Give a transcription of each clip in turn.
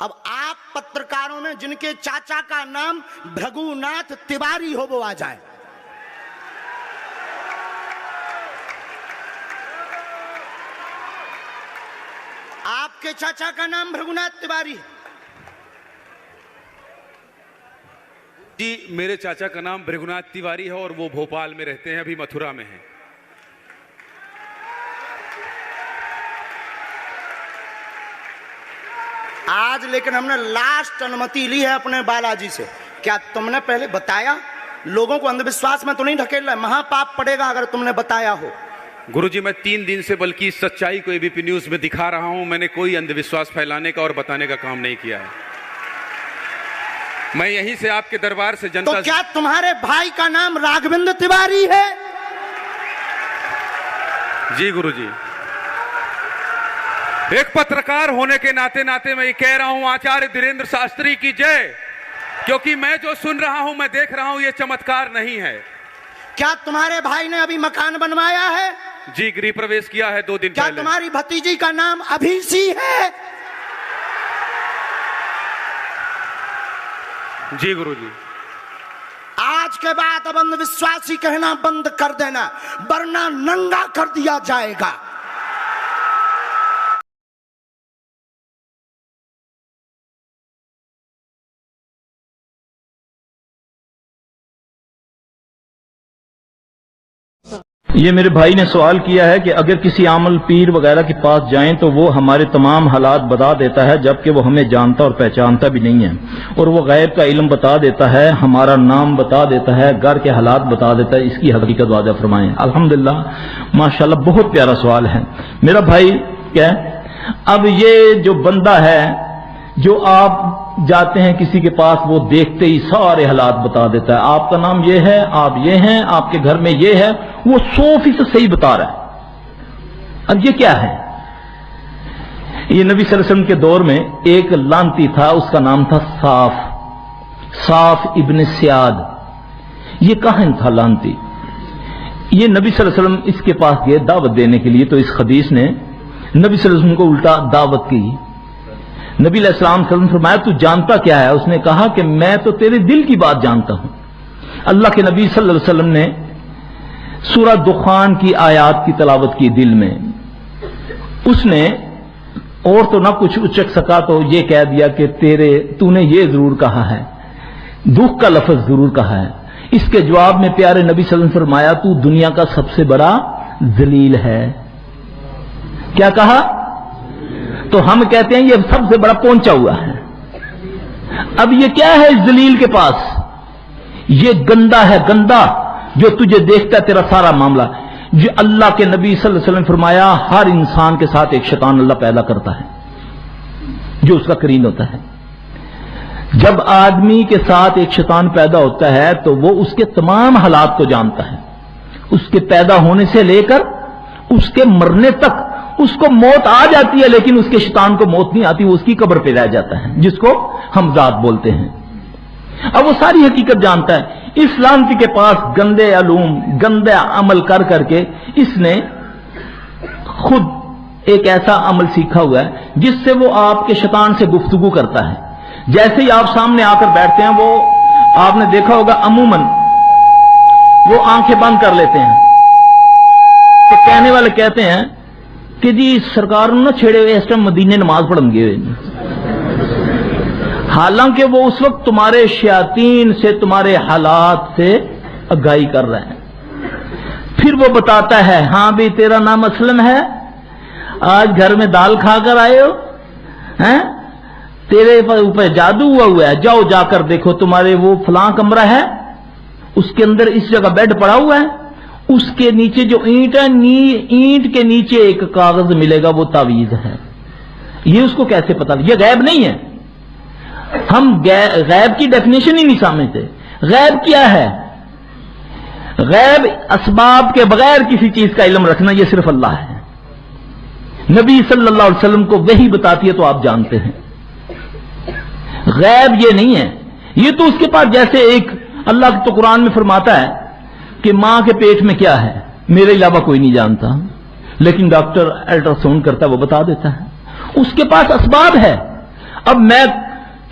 اب آپ پترکاروں میں جن کے چاچا کا نام بھرگوناتھ تیواری ہو وہ آ جائے. آپ کے چاچا کا نام بھرگوناتھ تیواری ہے؟ جی میرے چاچا کا نام بھرگوناتھ تیواری ہے اور وہ بھوپال میں رہتے ہیں، ابھی متھرا میں ہیں. آج لیکن ہم نے لاسٹ انمتی لی ہے اپنے بالا جی سے. کیا تم نے پہلے بتایا؟ لوگوں کو اندھ وشواس میں تو نہیں ڈھکیل رہا ہے، مہا پاپ پڑے گا اگر تم نے بتایا ہو. گرو جی میں 3 دن سے بلکہ اس سچائی کو ABP نیوز میں دکھا رہا ہوں. میں نے کوئی اندھ وشواس پھیلانے کا اور بتانے کا کام نہیں کیا ہے. میں یہیں سے آپ کے دربار سے جنتا تو کیا تمہارے بھائی کا نام راگھویندر تیواری ہے؟ جی گرو جی، ایک پترکار ہونے کے ناطے میں یہ کہہ رہا ہوں آچاریہ دھیریندر شاستری کی جے، کیونکہ میں جو سن رہا ہوں، میں دیکھ رہا ہوں، یہ چمتکار نہیں ہے. کیا تمہارے بھائی نے ابھی مکان بنوایا ہے؟ جی گریہ پرویش کیا ہے 2 دن کیا پہلے. تمہاری بھتیجی کا نام ابھیسی ہے؟ جی گرو جی. آج کے بعد اب اندھ وشواسی کہنا بند کر دینا ورنہ ننگا کر دیا جائے گا. یہ میرے بھائی نے سوال کیا ہے کہ اگر کسی عامل پیر وغیرہ کے پاس جائیں تو وہ ہمارے تمام حالات بتا دیتا ہے جبکہ وہ ہمیں جانتا اور پہچانتا بھی نہیں ہے، اور وہ غیب کا علم بتا دیتا ہے، ہمارا نام بتا دیتا ہے، گھر کے حالات بتا دیتا ہے. اس کی حقیقت واضح فرمائیں. الحمدللہ ماشاءاللہ بہت پیارا سوال ہے میرا بھائی. کیا اب یہ جو بندہ ہے جو آپ جاتے ہیں کسی کے پاس، وہ دیکھتے ہی سارے حالات بتا دیتا ہے، آپ کا نام یہ ہے، آپ یہ ہیں، آپ کے گھر میں یہ ہے، وہ 100% صحیح بتا رہا ہے. اب یہ کیا ہے؟ یہ نبی صلی اللہ علیہ وسلم کے دور میں ایک لانتی تھا، اس کا نام تھا صاف ابن سیاد. یہ کہاں تھا لانتی؟ یہ نبی صلی اللہ علیہ وسلم اس کے پاس گئے دعوت دینے کے لیے، تو اس حدیث نے نبی صلی اللہ علیہ وسلم کو الٹا دعوت کی. نبی علیہ السلام صلی اللہ علیہ وسلم فرمایا تو جانتا کیا ہے؟ اس نے کہا کہ میں تو تیرے دل کی بات جانتا ہوں. اللہ کے نبی صلی اللہ علیہ وسلم نے سورہ دخان کی آیات کی تلاوت کی دل میں. اس نے اور تو نہ کچھ اچک سکا تو یہ کہہ دیا کہ تو نے یہ ضرور کہا ہے، دکھ کا لفظ ضرور کہا ہے. اس کے جواب میں پیارے نبی صلی اللہ علیہ وسلم فرمایا تو دنیا کا سب سے بڑا ذلیل ہے. کیا کہا؟ تو ہم کہتے ہیں یہ سب سے بڑا پہنچا ہوا ہے. اب یہ کیا ہے اس ذلیل کے پاس؟ یہ گندا ہے، گندا جو تجھے دیکھتا ہے تیرا سارا معاملہ. جو اللہ کے نبی صلی اللہ علیہ وسلم فرمایا ہر انسان کے ساتھ ایک شیطان اللہ پیدا کرتا ہے جو اس کا قرین ہوتا ہے. جب آدمی کے ساتھ ایک شیطان پیدا ہوتا ہے تو وہ اس کے تمام حالات کو جانتا ہے، اس کے پیدا ہونے سے لے کر اس کے مرنے تک. اس کو موت آ جاتی ہے لیکن اس کے شیطان کو موت نہیں آتی، وہ اس کی قبر پہ رہ جاتا ہے، جس کو ہم ذات بولتے ہیں. اب وہ ساری حقیقت جانتا ہے. اس لعنتی کے پاس گندے علوم، گندے عمل کر کر کے اس نے خود ایک ایسا عمل سیکھا ہوا ہے جس سے وہ آپ کے شیطان سے گفتگو کرتا ہے. جیسے ہی آپ سامنے آ کر بیٹھتے ہیں، وہ آپ نے دیکھا ہوگا عموماً وہ آنکھیں بند کر لیتے ہیں. تو کہنے والے کہتے ہیں کہ جی سرکار نہ چھیڑے ہوئے، اس ٹائم مدینے نماز پڑھن گئے ہوئے. حالانکہ وہ اس وقت تمہارے شیاطین سے، تمہارے حالات سے آگاہی کر رہے ہیں. پھر وہ بتاتا ہے ہاں بھی تیرا نام اسلم ہے، آج گھر میں دال کھا کر آئے ہو، تیرے اوپر جادو ہوا ہے، جاؤ جا کر دیکھو تمہارے وہ فلاں کمرہ ہے، اس کے اندر اس جگہ بیڈ پڑا ہوا ہے، اس کے نیچے جو اینٹ ہے، اینٹ کے نیچے ایک کاغذ ملے گا، وہ تعویذ ہے. یہ اس کو کیسے پتا؟ یہ غیب نہیں ہے. ہم غیب کی ڈیفینیشن ہی نہیں سمجھتے. غیب کیا ہے؟ غیب اسباب کے بغیر کسی چیز کا علم رکھنا، یہ صرف اللہ ہے. نبی صلی اللہ علیہ وسلم کو وحی بتاتی ہے تو آپ جانتے ہیں. غیب یہ نہیں ہے. یہ تو اس کے پاس جیسے ایک اللہ تو قرآن میں فرماتا ہے کہ ماں کے پیٹ میں کیا ہے میرے علاوہ کوئی نہیں جانتا، لیکن ڈاکٹر الٹرا ساؤنڈ کرتا ہے وہ بتا دیتا ہے. اس کے پاس اسباب ہے. اب میں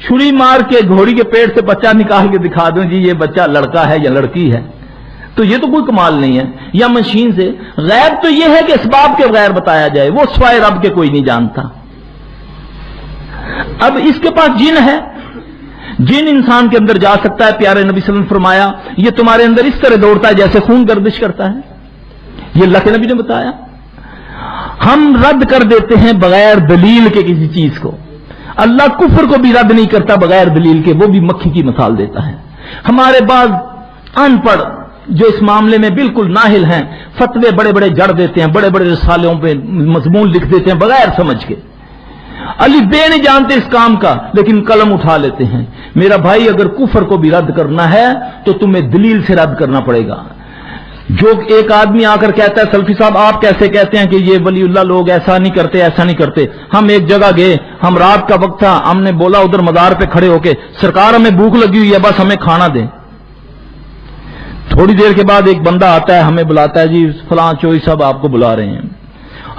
چھری مار کے گھوڑی کے پیٹ سے بچہ نکال کے دکھا دوں جی یہ بچہ لڑکا ہے یا لڑکی ہے، تو یہ تو کوئی کمال نہیں ہے. یا مشین سے غیب تو یہ ہے کہ اسباب کے بغیر بتایا جائے، وہ سوائے رب کے کوئی نہیں جانتا. اب اس کے پاس جن ہے، جن انسان کے اندر جا سکتا ہے. پیارے نبی صلی اللہ علیہ وسلم نے فرمایا یہ تمہارے اندر اس طرح دوڑتا ہے جیسے خون گردش کرتا ہے. یہ اللہ کے نبی نے بتایا. ہم رد کر دیتے ہیں بغیر دلیل کے کسی چیز کو. اللہ کفر کو بھی رد نہیں کرتا بغیر دلیل کے، وہ بھی مکھی کی مثال دیتا ہے. ہمارے بعض ان پڑھ جو اس معاملے میں بالکل ناہل ہیں، فتوے بڑے بڑے جڑ دیتے ہیں، بڑے بڑے رسالوں پہ مضمون لکھ دیتے ہیں بغیر سمجھ کے. علی بے نہیں جانتے اس کام کا لیکن قلم اٹھا لیتے ہیں. میرا بھائی اگر کفر کو بھی رد کرنا ہے تو تمہیں دلیل سے رد کرنا پڑے گا. جو ایک آدمی آ کر کہتا ہے سلفی صاحب آپ کیسے کہتے ہیں کہ یہ ولی اللہ لوگ ایسا نہیں کرتے ایسا نہیں کرتے. ہم ایک جگہ گئے، ہم رات کا وقت تھا، ہم نے بولا ادھر مزار پہ کھڑے ہو کے سرکار ہمیں بھوک لگی ہوئی ہے بس ہمیں کھانا دیں. تھوڑی دیر کے بعد ایک بندہ آتا ہے ہمیں بلاتا ہے جی فلاں چوئی صاحب آپ کو بلا رہے ہیں.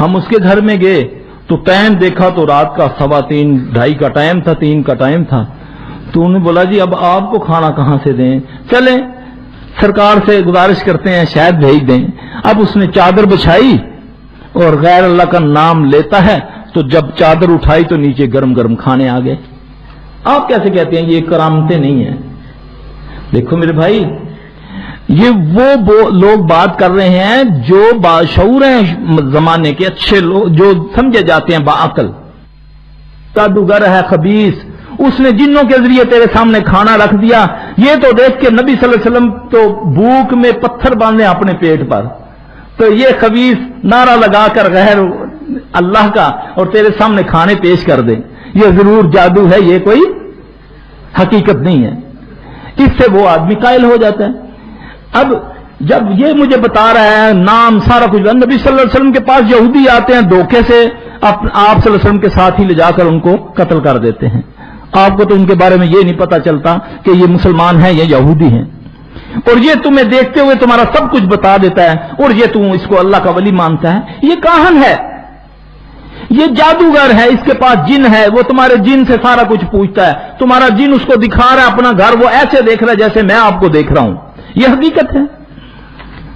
ہم اس کے گھر میں گئے تو ٹائم دیکھا تو رات کا 2:15 2:30 کا ٹائم تھا، 3 کا ٹائم تھا. تو انہوں نے بولا جی اب آپ کو کھانا کہاں سے دیں، چلیں سرکار سے گزارش کرتے ہیں شاید بھیج دیں. اب اس نے چادر بچھائی اور غیر اللہ کا نام لیتا ہے تو جب چادر اٹھائی تو نیچے گرم گرم کھانے آ گئے. آپ کیسے کہتے ہیں یہ کرامتیں نہیں ہیں؟ دیکھو میرے بھائی یہ وہ لوگ بات کر رہے ہیں جو باشعور ہیں زمانے کے، اچھے لوگ جو سمجھے جاتے ہیں باعقل. جادوگر ہے خبیث، اس نے جنوں کے ذریعے تیرے سامنے کھانا رکھ دیا. یہ تو دیکھ کے نبی صلی اللہ علیہ وسلم تو بھوک میں پتھر باندھے اپنے پیٹ پر، تو یہ خبیث نعرہ لگا کر غیر اللہ کا اور تیرے سامنے کھانے پیش کر دے. یہ ضرور جادو ہے، یہ کوئی حقیقت نہیں ہے. اس سے وہ آدمی قائل ہو جاتا ہے. اب جب یہ مجھے بتا رہا ہے نام سارا کچھ، نبی صلی اللہ علیہ وسلم کے پاس یہودی آتے ہیں دھوکے سے آپ صلی اللہ علیہ وسلم کے ساتھ ہی لے جا کر ان کو قتل کر دیتے ہیں. آپ کو تو ان کے بارے میں یہ نہیں پتا چلتا کہ یہ مسلمان ہیں یا یہودی ہیں، اور یہ تمہیں دیکھتے ہوئے تمہارا سب کچھ بتا دیتا ہے اور یہ تم اس کو اللہ کا ولی مانتا ہے. یہ کاہن ہے، یہ جادوگر ہے، اس کے پاس جن ہے، وہ تمہارے جن سے سارا کچھ پوچھتا ہے. تمہارا جن اس کو دکھا رہا ہے اپنا گھر، وہ ایسے دیکھ رہا ہے جیسے میں آپ کو دیکھ رہا ہوں. یہ حقیقت ہے.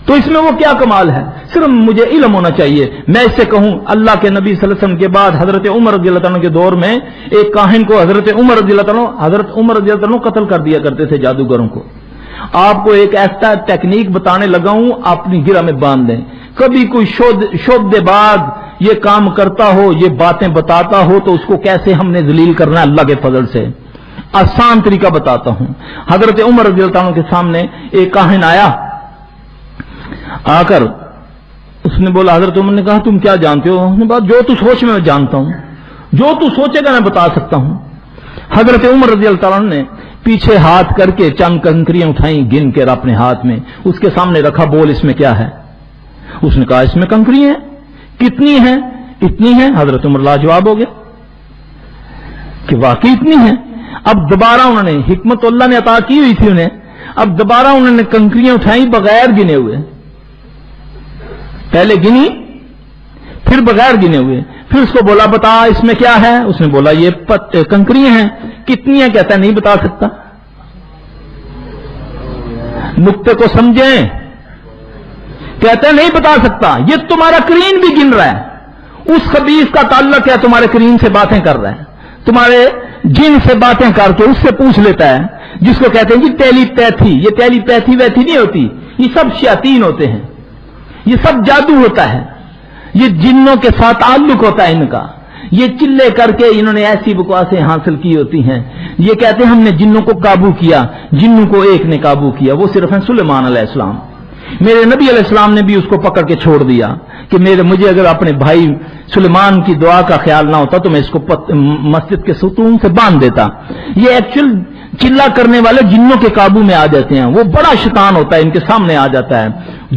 تو اس میں وہ کیا کمال ہے؟ صرف مجھے علم ہونا چاہیے. میں اس سے کہوں اللہ کے نبی صلی اللہ علیہ وسلم کے بعد حضرت عمر رضی اللہ عنہ کے دور میں ایک کاہن کو حضرت عمر رضی اللہ عنہ قتل کر دیا کرتے تھے جادوگروں کو. آپ کو ایک ایسا ٹیکنیک بتانے لگا ہوں اپنی گرہ میں باندھ دیں. کبھی کوئی شد بعد یہ کام کرتا ہو، یہ باتیں بتاتا ہو تو اس کو کیسے ہم نے ذلیل کرنا ہے اللہ کے فضل سے آسان طریقہ بتاتا ہوں. حضرت عمر رضی اللہ عنہ کے سامنے ایک کاہن آیا، آ کر اس نے بولا، حضرت عمر نے کہا تم کیا جانتے ہو؟ اس نے کہا جو تو سوچ میں جانتا ہوں، جو تو سوچے گا میں بتا سکتا ہوں. حضرت عمر رضی اللہ عنہ نے پیچھے ہاتھ کر کے چند کنکریاں اٹھائیں گن کے اپنے ہاتھ میں، اس کے سامنے رکھا. بول اس میں کیا ہے؟ اس نے کہا اس میں کنکری ہیں. کتنی ہیں؟ اتنی ہیں. حضرت عمر لاجواب ہو گیا کہ واقعی اتنی ہیں. اب دوبارہ انہوں نے، حکمت اللہ نے عطا کی ہوئی تھی انہیں، اب دوبارہ انہوں نے کنکریاں اٹھائیں بغیر گنے ہوئے. پہلے گنی پھر بغیر گنے ہوئے. پھر اس کو بولا بتا اس میں کیا ہے؟ اس نے بولا یہ کنکریاں ہیں. کتنی ہیں؟ کہتا ہے نہیں بتا سکتا. نقطے کو سمجھیں، کہتا ہے نہیں بتا سکتا. یہ تمہارا کرین بھی گن رہا ہے، اس خبیث کا تعلق ہے تمہارے کرین سے باتیں کر رہا ہے، تمہارے جن سے باتیں کر کے اس سے پوچھ لیتا ہے، جس کو کہتے ہیں جی ٹیلی پیتھی. یہ ٹیلی پیتھی ویتھی نہیں ہوتی، یہ سب شیاطین ہوتے ہیں، یہ سب جادو ہوتا ہے، یہ جنوں کے ساتھ تعلق ہوتا ہے ان کا. یہ چلے کر کے انہوں نے ایسی بکواسیں حاصل کی ہوتی ہیں. یہ کہتے ہیں ہم نے جنوں کو قابو کیا. جنوں کو ایک نے قابو کیا، وہ صرف ہیں سلیمان علیہ السلام. میرے نبی علیہ السلام نے بھی اس کو پکڑ کے چھوڑ دیا کہ مجھے اگر اپنے بھائی سلیمان کی دعا کا خیال نہ ہوتا تو میں اس کو مسجد کے ستون سے باندھ دیتا. یہ ایکچوئل چلا کرنے والے جنوں کے قابو میں آ جاتے ہیں. وہ بڑا شیطان ہوتا ہے، ان کے سامنے آ جاتا ہے،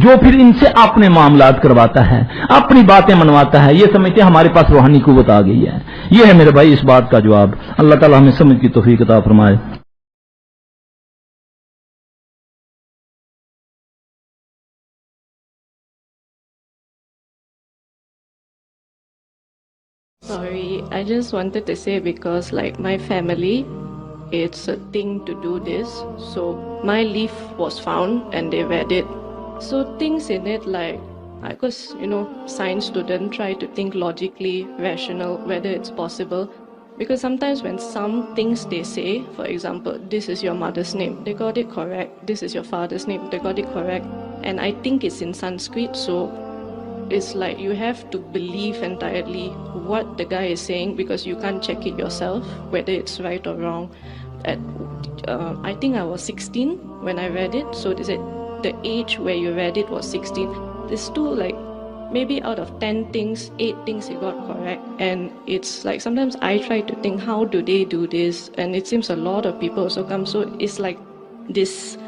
جو پھر ان سے اپنے معاملات کرواتا ہے، اپنی باتیں منواتا ہے. یہ سمجھتے ہیں ہمارے پاس روحانی قوت آ گئی ہے. یہ ہے میرے بھائی اس بات کا جواب. اللہ تعالیٰ ہمیں سمجھ کی توفیق عطا فرمائے. Sorry, I just wanted to say, because like my family, it's a thing to do this. So my leaf was found and they read it. So things in it like, because science student try to think logically, rational, whether it's possible. Because sometimes when some things they say, for example, this is your mother's name, they got it correct. This is your father's name, they got it correct. And I think it's in Sanskrit, so it's like you have to believe entirely what the guy is saying, because you can't check it yourself, whether it's right or wrong. I think I was 16 when I read it, so they said the age where you read it was 16. There's still like maybe out of 10 things, 8 things you got correct. And it's like sometimes I try to think, how do they do this? And it seems a lot of people also come. So it's like this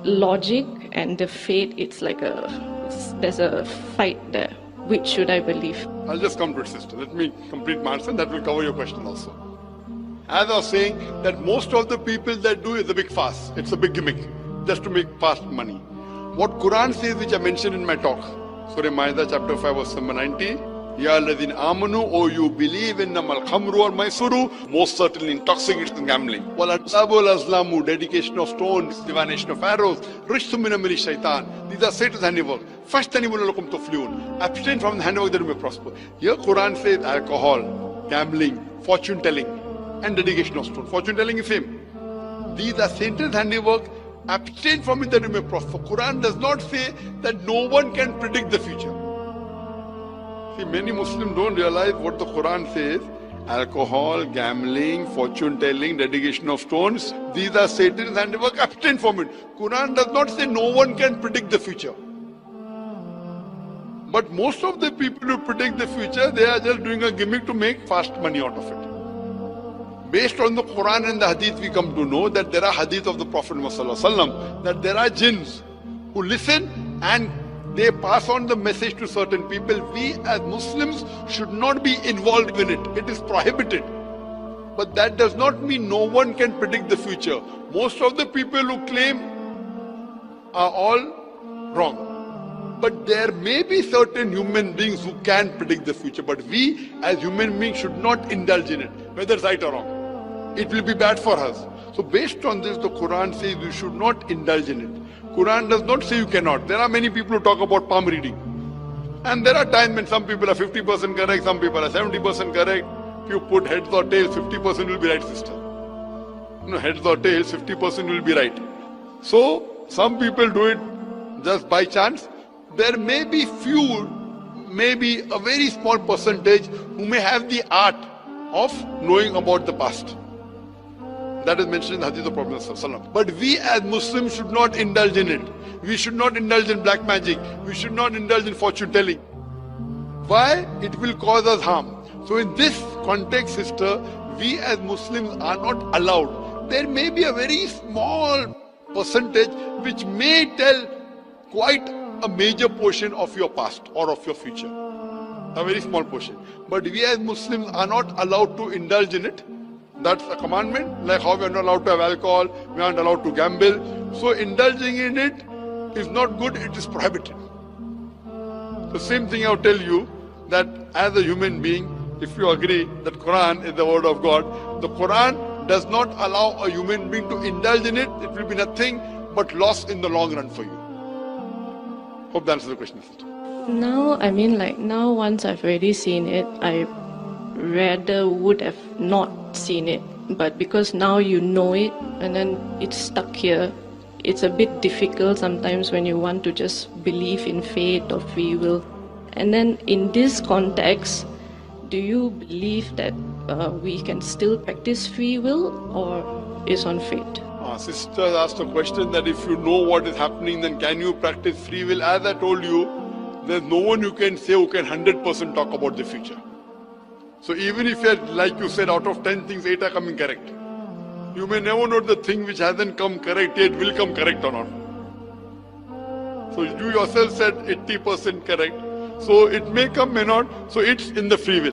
logic and the fate, it's like there's a fight there. Which should I believe? I'll just come to it, sister. Let me complete my answer, and that will cover your question also. As I was saying, that most of the people that do is a big fast. It's a big gimmick, just to make fast money. What Qur'an says, which I mentioned in my talk, Surah Ma'idah chapter 5 verse number 90, Ya alladhina amanu, O you believe in namal khamru or maisuru, most certainly intoxicating and gambling. Wal ansabu wal azlamu, dedication of stones, divination of arrows, rishtum min amali shaitan. These are Satan's handiwork. Fashtanibu lakum tuflihun. Abstain from the handiwork that you may prosper. Here Quran says alcohol, gambling, fortune telling, and dedication of stone. Fortune telling is same. These are Satan's handiwork. Abstain from it that you may prosper. Quran does not say that no one can predict the future. See, many Muslims don't realize what the Quran says. Alcohol, gambling, fortune telling, dedication of stones. These are Satan's handiwork. Abstain from it. Quran does not say no one can predict the future. But most of the people who predict the future, they are just doing a gimmick to make fast money out of it. Based on the Quran and the Hadith, we come to know that there are Hadith of the Prophet Muhammad, that there are jinns who listen and they pass on the message to certain people. We as Muslims should not be involved in it. It is prohibited. But that does not mean no one can predict the future. Most of the people who claim are all wrong. But there may be certain human beings who can predict the future. But we as human beings should not indulge in it, whether it's right or wrong. It will be bad for us. So based on this, the Quran says you should not indulge in it. Quran does not say you cannot. There are many people who talk about palm reading. And there are times when some people are 50% correct, some people are 70% correct. If you put heads or tails, 50% will be right, sister. Heads or tails, 50% will be right. So some people do it just by chance. There may be few, maybe a very small percentage who may have the art of knowing about the past. That is mentioned in the Hadith of Prophet ﷺ. But we as Muslims should not indulge in it. We should not indulge in black magic. We should not indulge in fortune telling. Why? It will cause us harm. So in this context, sister, we as Muslims are not allowed. There may be a very small percentage which may tell quite a major portion of your past or of your future. A very small portion. But we as Muslims are not allowed to indulge in it. That's a commandment, like how we are not allowed to have alcohol, we aren't allowed to gamble. So indulging in it is not good, it is prohibited. The same thing I will tell you, that as a human being, if you agree that Quran is the word of God, the Quran does not allow a human being to indulge in it. It will be nothing but loss in the long run for you. Hope that answers the question. Now, now once I've already seen it, I rather would have not seen it. But because now you know it and then it's stuck here, it's a bit difficult sometimes when you want to just believe in fate or free will. And then in this context, do you believe that we can still practice free will or is on fate? Sister asked a question that if you know what is happening, then can you practice free will? As I told you, there's no one you can say who can 100% talk about the future. So even if you're, like you said, out of 10 things, 8 are coming correct. You may never know the thing which hasn't come correct yet will come correct or not. So you yourself said 80% correct. So it may come, may not. So it's in the free will.